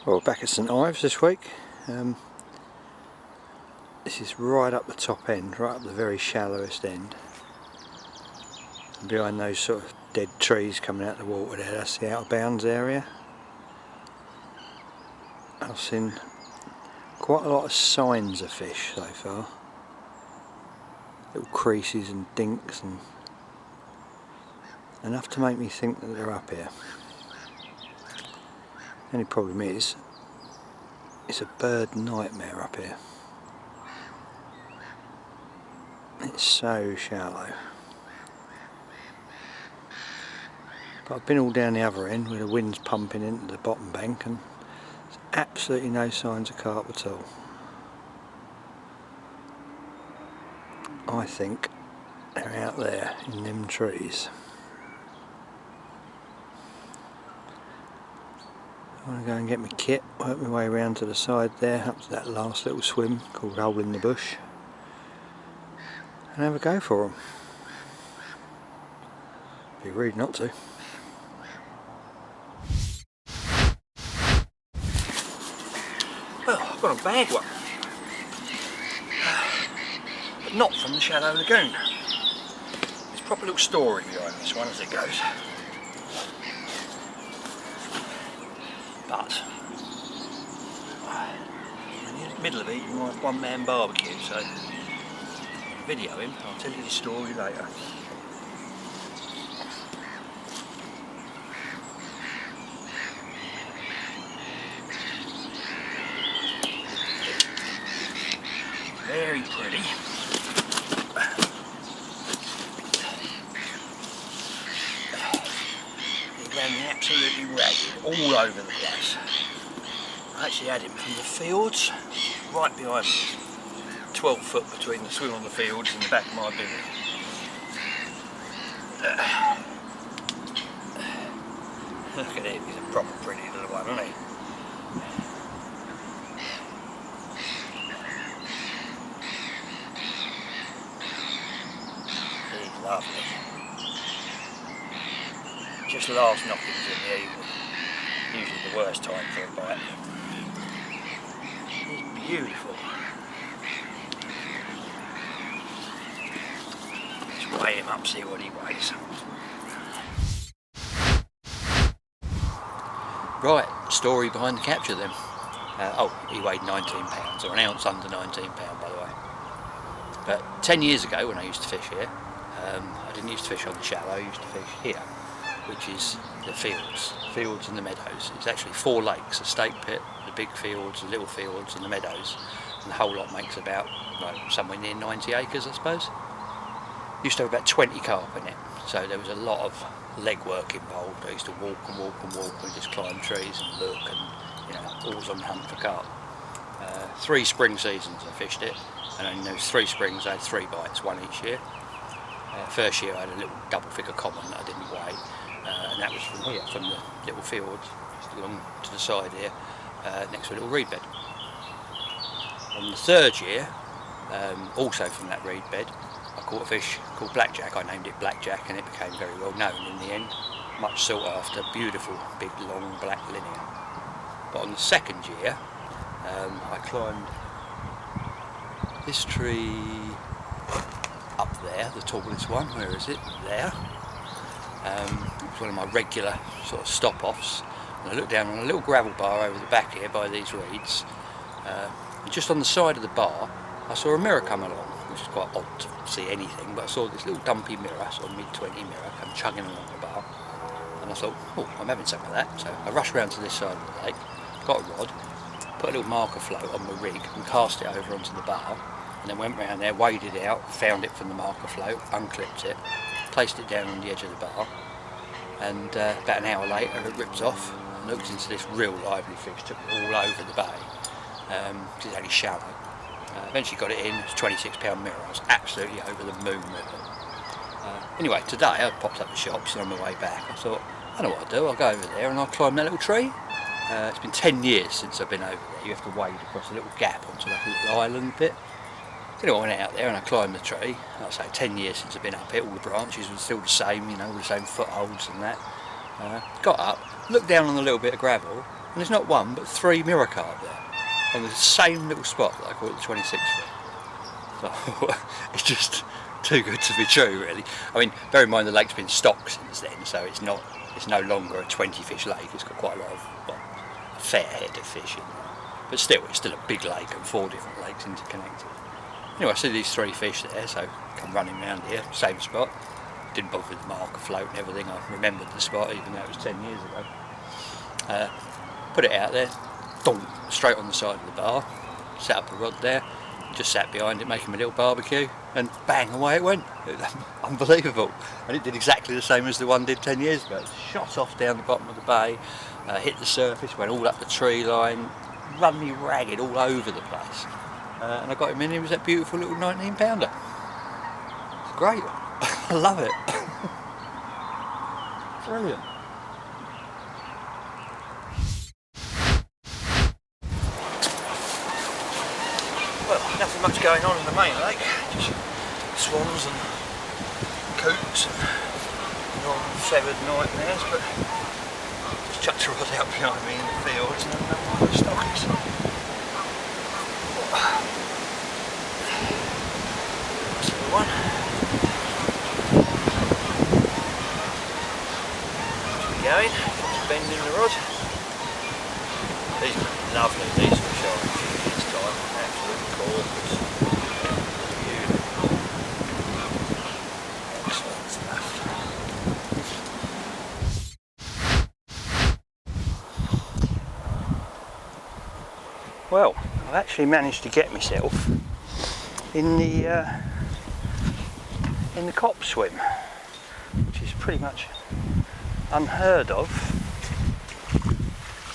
Well, we're back at St Ives this week. This is right up the top end, right up the very shallowest end. And behind those sort of dead trees coming out of the water there, that's the out of bounds area. I've seen quite a lot of signs of fish so far. Little creases and dinks, and enough to make me think that they're up here. The only problem is, it's a bird nightmare up here. It's so shallow. But I've been all down the other end where the wind's pumping into the bottom bank, and there's absolutely no signs of carp at all. I think they're out there in them trees. I'm going to go and get my kit, work my way around to the side there, up to that last little swim called Hole in the Bush, and have a go for them. Be rude not to. Well, I've got a bag one, but not from the Shallow Lagoon. There's a proper little story behind this one as it goes. But in the middle of it, you might have one man barbecue, so video him. I'll tell you the story later. Very pretty. He ran absolutely ragged all over the place. I actually had him from the fields right behind me. 12 foot between the swim on the fields and the back of my bivvy. Look at him, he's a proper pretty little one, isn't he? He's lovely. Just last knockings in the evening. Usually the worst time for a bite. He's beautiful. Let's weigh him up, see what he weighs. Right, story behind the capture then. He weighed 19 pounds, or an ounce under 19 pounds by the way. But 10 years ago when I used to fish here, I didn't used to fish on the shallow, I used to fish here, which is the fields and the meadows. It's actually 4 lakes, a stake pit, the big fields, the little fields and the meadows, and the whole lot makes about somewhere near 90 acres I suppose. Used to have about 20 carp in it, so there was a lot of legwork involved. I used to walk and walk and walk and just climb trees and look, and always on the hunt for carp. 3 spring seasons I fished it, and in those 3 springs I had 3 bites, 1 each year. First year I had a little double figure common that I didn't weigh, and that was from here, from the little field just along to the side here, next to a little reed bed. On the 3rd year, also from that reed bed, I caught a fish called blackjack. I named it blackjack and it became very well known in the end. Much sought after, beautiful, big, long, black linear. But on the 2nd year, I climbed this tree up there, the tallest one. Where is it? There. It was one of my regular sort of stop-offs. And I looked down on a little gravel bar over the back here by these reeds. And just on the side of the bar, I saw a mirror come along, which is quite odd to see anything, but I saw this little dumpy mirror, sort of mid-20 mirror, come chugging along the bar. And I thought, oh, I'm having some of that. So I rushed round to this side of the lake, got a rod, put a little marker float on my rig and cast it over onto the bar, and then went round there, weighed it out, found it from the marker float, unclipped it, placed it down on the edge of the bar, and about an hour later it ripped off and looked into this real lively fish, took it all over the bay, because it's only shallow. Eventually got it in, it was a 26 pound mirror. I was absolutely over the moon with it. Anyway, today I popped up the shops and on my way back I thought, I know what I'll do, I'll go over there and I'll climb that little tree. It's been 10 years since I've been over there. You have to wade across a little gap onto like a little island bit. So anyway, I went out there and I climbed the tree. Like I say, 10 years since I've been up here, all the branches were still the same, all the same footholds and that. Got up, looked down on the little bit of gravel, and there's not one but 3 mirror carp there on the same little spot that I caught the 26 foot. So it's just too good to be true, really. I mean, bear in mind the lake's been stocked since then, so it's no longer a 20 fish lake. It's got quite a lot of, well, a fair head of fish in there, but still, it's still a big lake and 4 different lakes interconnected. Anyway, I see these 3 fish there, so come running round here, same spot. Didn't bother with the marker float and everything. I remembered the spot even though it was 10 years ago. Put it out there, donk, straight on the side of the bar, set up a rod there, just sat behind it making a little barbecue, and bang, away it went. It was unbelievable. And it did exactly the same as the one did 10 years ago. It shot off down the bottom of the bay, hit the surface, went all up the tree line, run me ragged all over the place. And I got him in, he was that beautiful little 19 pounder. It's great. I love it. Brilliant. Well, nothing much going on in the main lake, just swans and coots and non-feathered nightmares, but just chucked a rod out behind me in the fields and I'm the stockies. That's the one. Going, bending the rod. These are lovely, these fish are in a few years' time, absolute corpus. Excellent stuff. Well, I've actually managed to get myself in the cop swim, which is pretty much unheard of,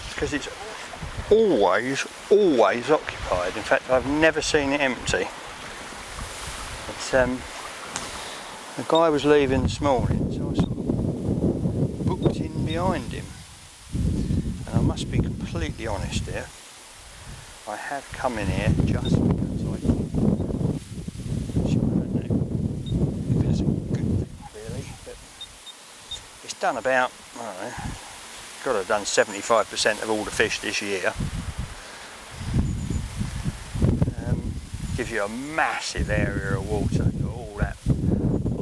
because it's always occupied. In fact, I've never seen it empty. It's the guy was leaving this morning, so I sort of booked in behind him, and I must be completely honest here, I have come in here just because I don't know if it's a good thing really, but it's done about, I don't know, got to have done 75% of all the fish this year. Gives you a massive area of water, got all that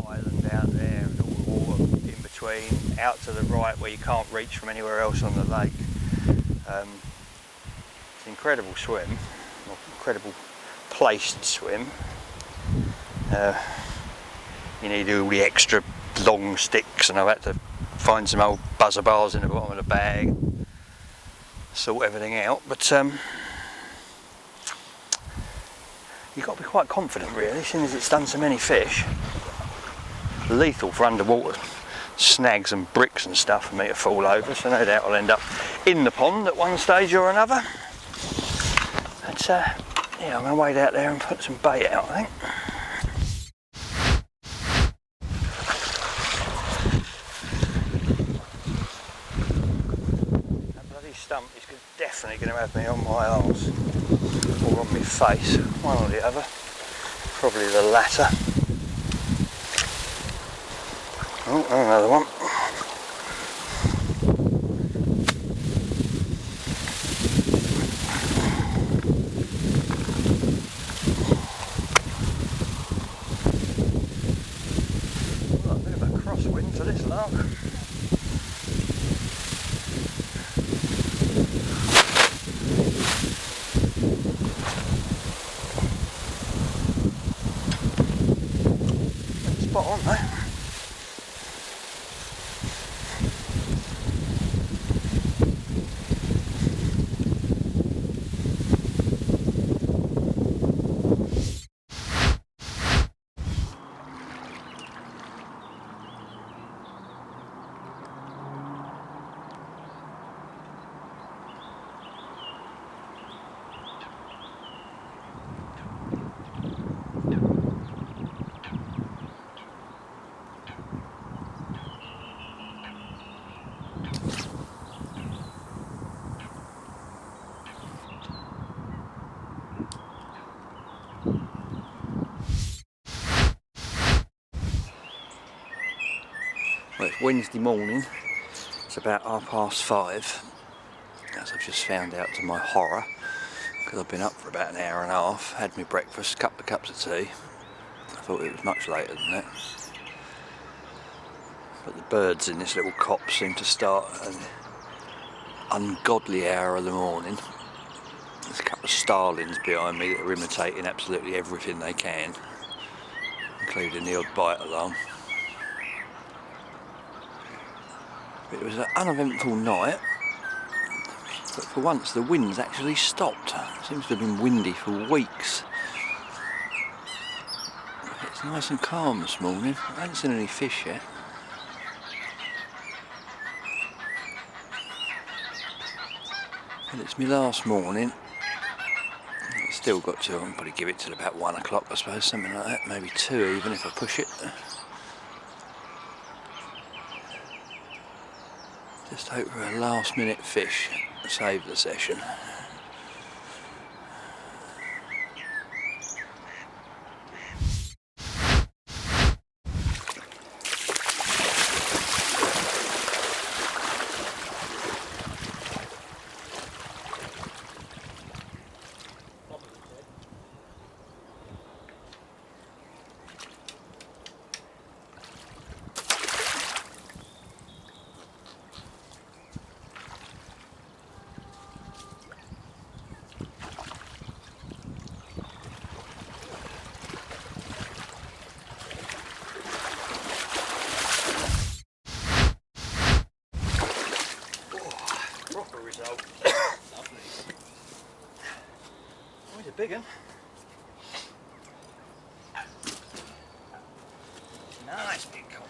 island out there and all the water in between, out to the right where you can't reach from anywhere else on the lake. It's an incredible swim, or incredible placed swim. You need all the extra long sticks, and I've had to find some old buzzer bars in the bottom of the bag, sort everything out, but you've got to be quite confident really, seeing as it's done so many fish. Lethal for underwater snags and bricks and stuff for me to fall over, so no doubt I'll end up in the pond at one stage or another. But yeah, I'm going to wade out there and put some bait out, I think. Stump is definitely going to have me on my arse or on my face, one or the other, probably the latter. Oh, another one. Well, a bit of a crosswind for this lark. Spot on though. Well, it's Wednesday morning, it's about 5:30. as I've just found out to my horror, because I've been up for about an hour and a half, had my breakfast, couple of cups of tea. I thought it was much later than that. But the birds in this little copse seem to start at an ungodly hour of the morning. There's a couple of starlings behind me that are imitating absolutely everything they can, including the odd bite alarm. It was an uneventful night, but for once the wind's actually stopped. It seems to have been windy for weeks. It's nice and calm this morning. I haven't seen any fish yet. But it's my last morning. It's still got to, I'll probably give it till about 1 o'clock I suppose, something like that, maybe 2 even if I push it. Just hope for a last minute fish to save the session. Always a big one. Nice big cod.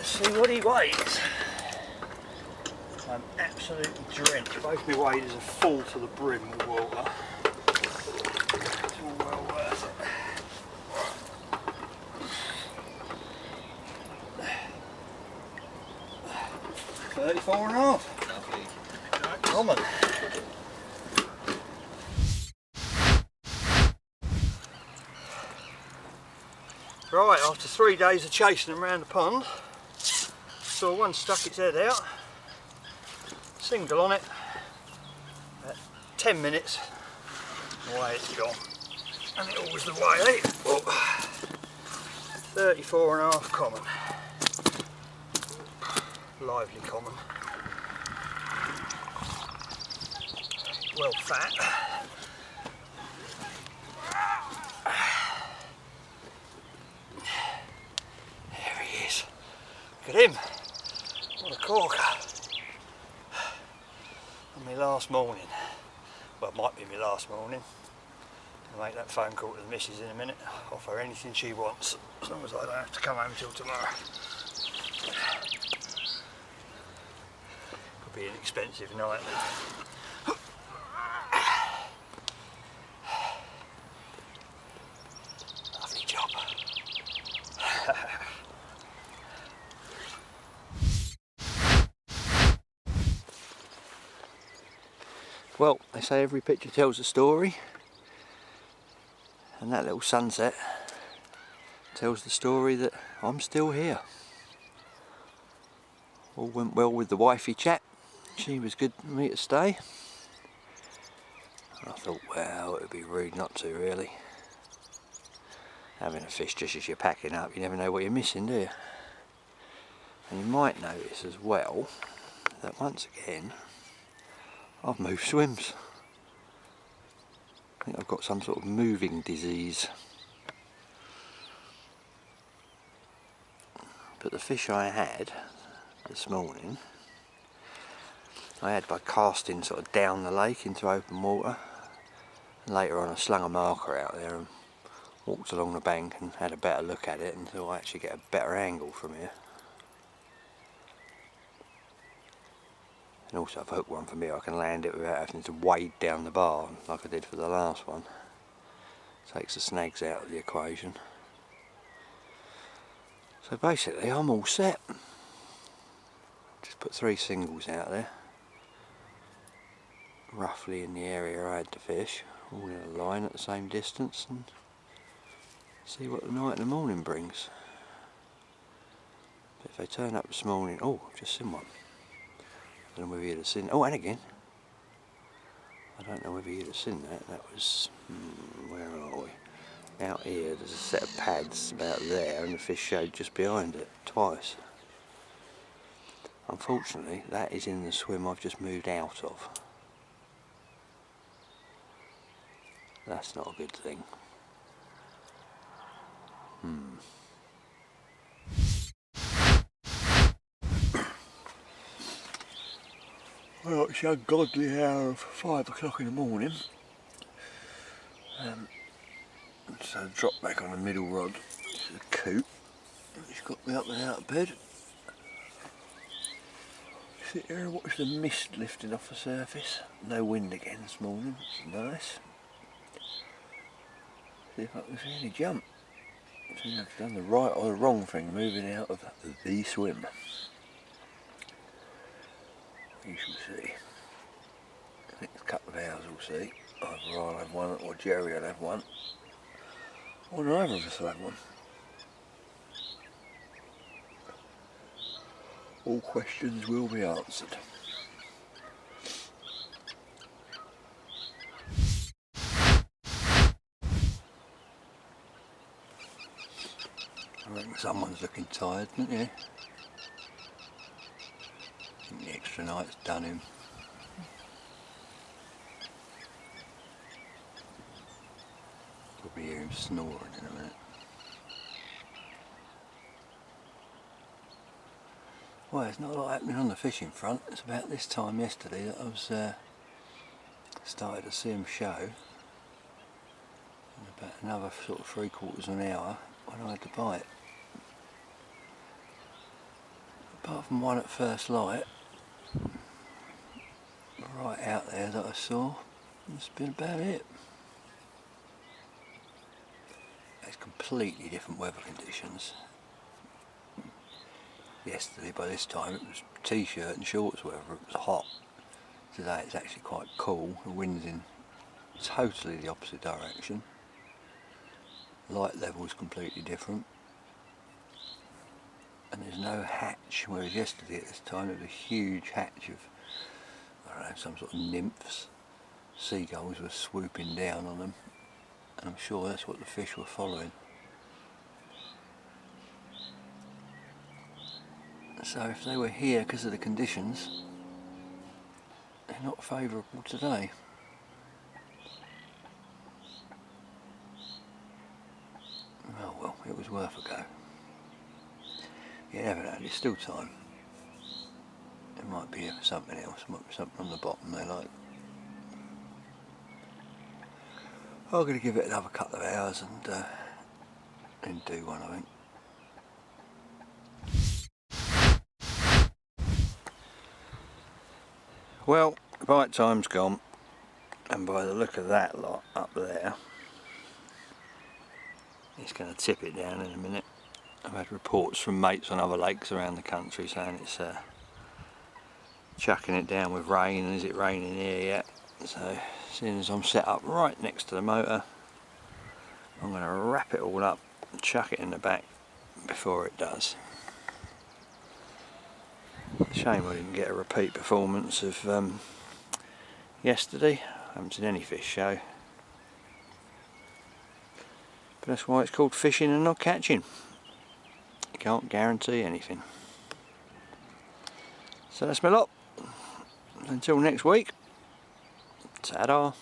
See what he weighs. I'm absolutely drenched. Both my waders are full to the brim with water. It's all well worth it. 34 and a half. Lovely. Common. Right, after 3 days of chasing them around the pond, saw one stuck its head out, single on it, at 10 minutes, away it's gone. And it always the way, eh? Well, 34 and a half common. Lively common. Well fat. There he is. Look at him. What a corker. On my last morning. Well, it might be my last morning. I'll make that phone call to the missus in a minute. Offer her anything she wants, as long as I don't have to come home till tomorrow. Could be an expensive night. Lovely job. Well, they say every picture tells a story, and that little sunset tells the story that I'm still here. All went well with the wifey chat. She was good for me to stay. I thought, well, it would be rude not to, really. Having a fish just as you're packing up, you never know what you're missing, do you? And you might notice as well that once again I've moved swims. I think I've got some sort of moving disease. But the fish I had, this morning, I had by casting sort of down the lake into open water. And later on I slung a marker out there and walked along the bank and had a better look at it and thought I actually get a better angle from here. And also if I hook one from here I can land it without having to wade down the bar like I did for the last one. Takes the snags out of the equation. So basically I'm all set. Just put 3 singles out there. Roughly in the area I had to fish. All in a line at the same distance and see what the night and the morning brings. But if they turn up this morning, oh, I've just seen one. I don't know whether you'd have seen, oh, and again. I don't know whether you'd have seen that. That was, where are we? Out here, there's a set of pads about there, and the fish showed just behind it, twice. Unfortunately, that is in the swim I've just moved out of. That's not a good thing. Well, it's a godly hour of 5 o'clock in the morning. So drop back on the middle rod to the coop. It's got me up and out of bed. Sit here and watch the mist lifting off the surface. No wind again this morning, which is nice. See if I can see any jump. See if I've done the right or the wrong thing moving out of the swim. You shall see. I think a couple of hours we'll see. Either I'll have one or Jerry will have one. Or neither of us will have one. All questions will be answered. I reckon someone's looking tired, isn't he? I think the extra night's done him. Probably hear him snoring in a minute. Well, it's not a lot happening on the fishing front. It's about this time yesterday that I was started to see them show. In about another sort of 3/4 of an hour when I had to bite. Apart from one at first light, right out there that I saw, it's been about it. It's completely different weather conditions. Yesterday by this time it was t-shirt and shorts weather, it was hot. Today it's actually quite cool, the wind's in totally the opposite direction. Light level is completely different. And there's no hatch, whereas yesterday at this time there was a huge hatch of, I don't know, some sort of nymphs. Seagulls were swooping down on them, and I'm sure that's what the fish were following. So if they were here because of the conditions, they're not favourable today. Oh well, it was worth a go. You never know, there's still time. It might be something else, might be something on the bottom they like. I'm going to give it another couple of hours and then do one, I think. Well, bite time's gone, and by the look of that lot up there, it's going to tip it down in a minute. I've had reports from mates on other lakes around the country saying it's chucking it down with rain, and is it raining here yet? So, seeing as I'm set up right next to the motor, I'm going to wrap it all up and chuck it in the back before it does. Shame I didn't get a repeat performance of yesterday. I haven't seen any fish show. But that's why it's called fishing and not catching. You can't guarantee anything. So that's my lot. Until next week, ta-da.